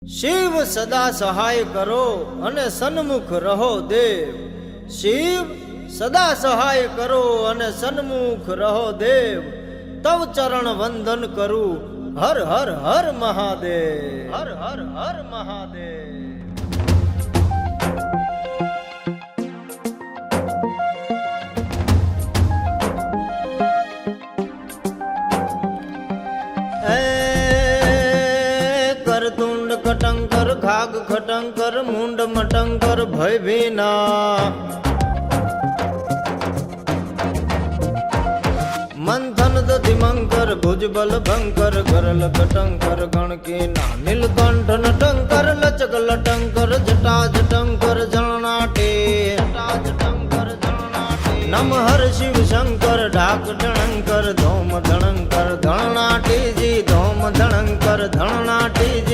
શિવ સદા સહાય કરો અને સન્મુખ રહો દેવ. શિવ સદા સહાય કરો અને સન્મુખ રહો દેવ. તવ ચરણ વંદન કરું હર હર હર મહાદેવ. હર હર હર મહાદેવ. કરતુંડ કટંકર ઘાગ ખટંકર મુંડ મટંકર ભય ભીના. મંથન દધિમંકર ભુજબલ ભંકર ગરલ કટંકર ગણકીના. નીલકંઠ નટંકર લચક લટંકર જટા જટંકર જણનાટે. નમ હર શિવ શંકર ઢાક ધણંકર ધોમ ધણંકર ધણનાટીજી. ધોમ ધણંકર ધણનાટીજી.